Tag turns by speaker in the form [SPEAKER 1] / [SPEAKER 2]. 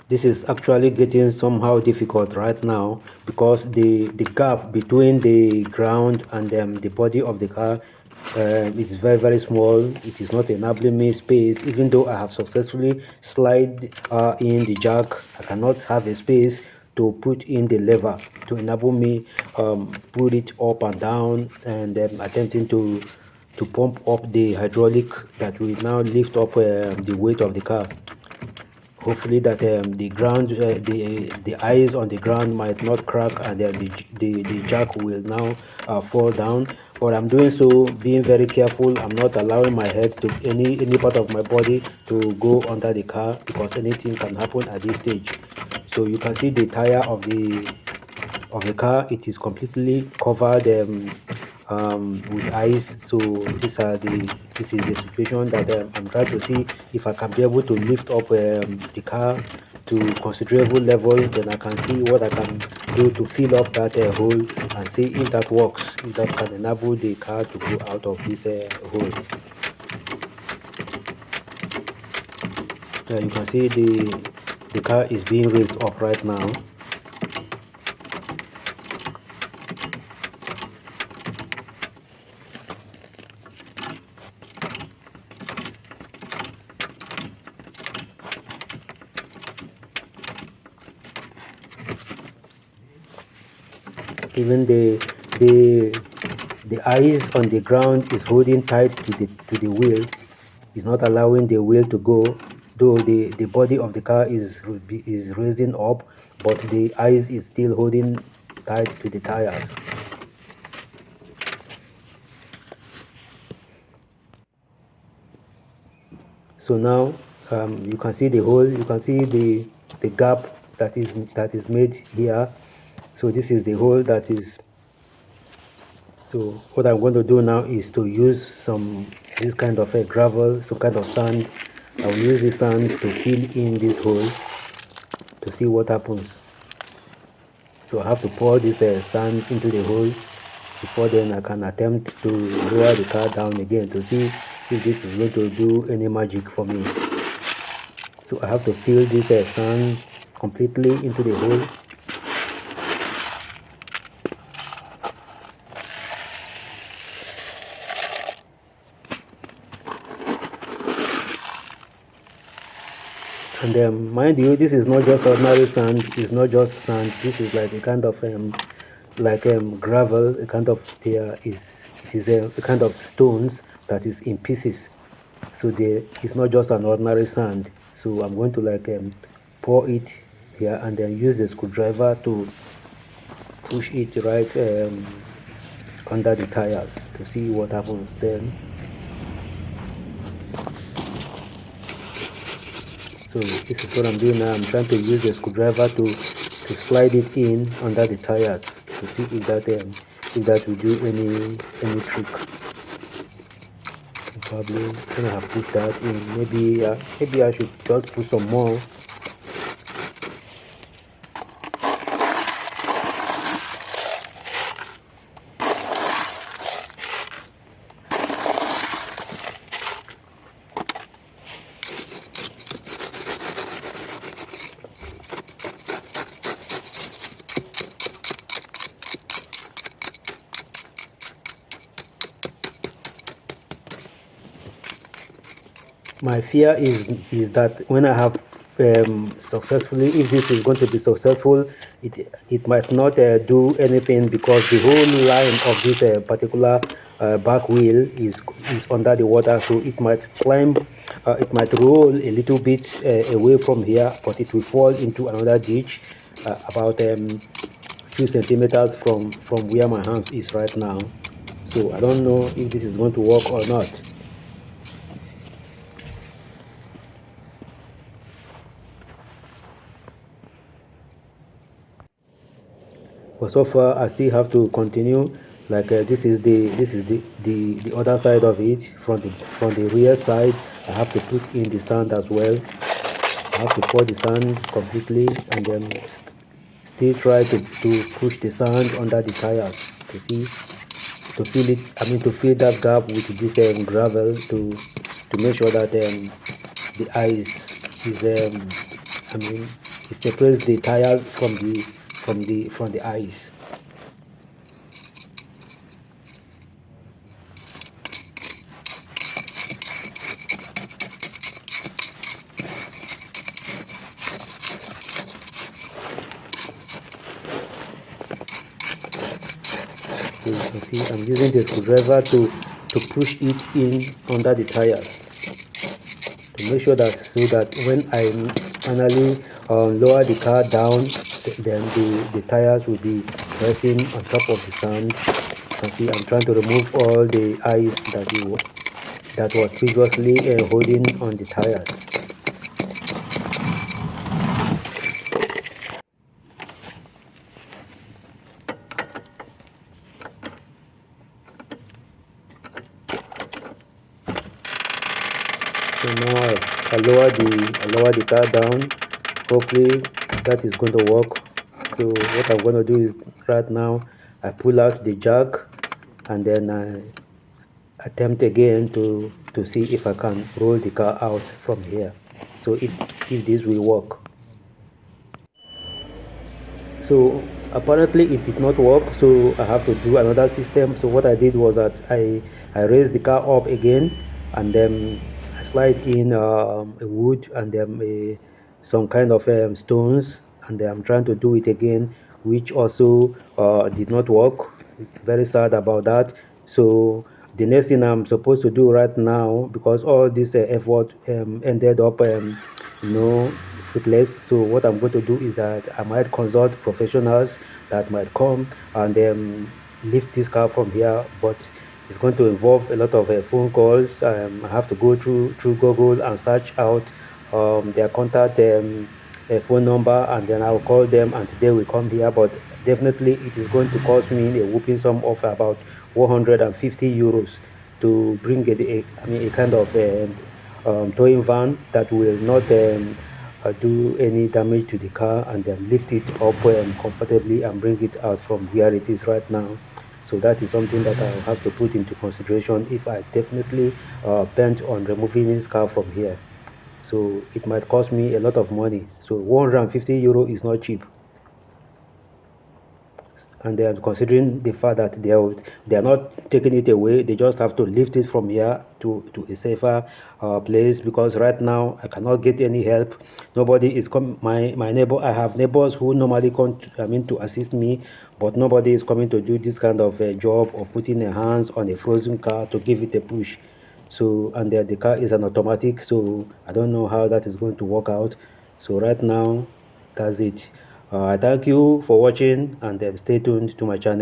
[SPEAKER 1] This is actually getting somehow difficult right now because the gap between the ground and the body of the car is very small. It is not enabling me space. Even though I have successfully slide in the jack, I cannot have a space to put in the lever to enable me put it up and down, and attempting to pump up the hydraulic that will now lift up the weight of the car. Hopefully that the ground, the eyes on the ground might not crack, and then the jack will now fall down. But I'm doing so being very careful. I'm not allowing my head to any part of my body to go under the car, because anything can happen at this stage. So you can see the tire of the car. It is completely covered with ice. So this is the situation that I'm trying to see if I can be able to lift up the car to considerable level. Then I can see what I can do to fill up that hole, and see if that works, if that can enable the car to go out of this hole. You can see the car is being raised up right now. Even the eyes on the ground is holding tight to the wheel. Is not allowing the wheel to go, though the body of the car is raising up, but the eyes is still holding tight to the tires. So now you can see the hole, you can see the gap that is made here. So this is the hole that is. So what I'm going to do now is to use this kind of a gravel, some kind of sand. I will use the sand to fill in this hole to see what happens. So I have to pour this sand into the hole before then I can attempt to lower the car down again to see if this is going to do any magic for me. So I have to fill this sand completely into the hole. And mind you, this is not just ordinary sand. It's not just sand. This is like a kind of gravel. A kind of it is a kind of stones that is in pieces. So it's not just an ordinary sand. So I'm going to pour it here, and then use the screwdriver to push it right under the tires to see what happens then. So this is what I'm doing now. I'm trying to use the screwdriver to slide it in under the tires to see if that will do any trick. Probably when I have put that in, maybe I should just put some more. My fear is that when I have successfully, if this is going to be successful, it might not do anything, because the whole line of this particular back wheel is under the water. So it might climb, it might roll a little bit away from here, but it will fall into another ditch about few centimeters from where my hands is right now. So I don't know if this is going to work or not. But so far I still have to continue. This is the other side of it. From the rear side, I have to put in the sand as well. I have to pour the sand completely, and then still try to push the sand under the tires to see, to fill it, to fill that gap with this gravel to make sure that the ice is it separates the tire from the ice. So you can see I'm using the screwdriver to push it in under the tires to make sure that so that when I finally lower the car down, then the tires will be resting on top of the sand. You can see I'm trying to remove all the ice that was previously holding on the tires. So now I lower the car down. Hopefully that is going to work. So what I'm going to do is right now I pull out the jack and then I attempt again to see if I can roll the car out from here. So if this will work. So apparently it did not work, so I have to do another system. So what I did was that I raised the car up again, and then I slide in a wood and then some kind of stones, and then I'm trying to do it again, which also did not work. Very sad about that. So the next thing I'm supposed to do right now, because all this effort ended up you know fruitless. So what I'm going to do is that I might consult professionals that might come and lift this car from here, but it's going to involve a lot of phone calls. I have to go through Google and search out their contact phone number, and then I'll call them and they will come here. But definitely it is going to cost me a whooping sum of about 150 euros to bring a kind of towing van that will not do any damage to the car, and then lift it up comfortably and bring it out from where it is right now. So that is something that I'll have to put into consideration if I definitely bent on removing this car from here. So it might cost me a lot of money. So 150 euro is not cheap, and they are considering the fact that they are not taking it away. They just have to lift it from here to a safer place, because right now I cannot get any help. Nobody is coming. My neighbor, I have neighbors who normally come to assist me, but nobody is coming to do this kind of job of putting their hands on a frozen car to give it a push. So, and the car is an automatic, so I don't know how that is going to work out. So right now, that's it. I thank you for watching, and stay tuned to my channel.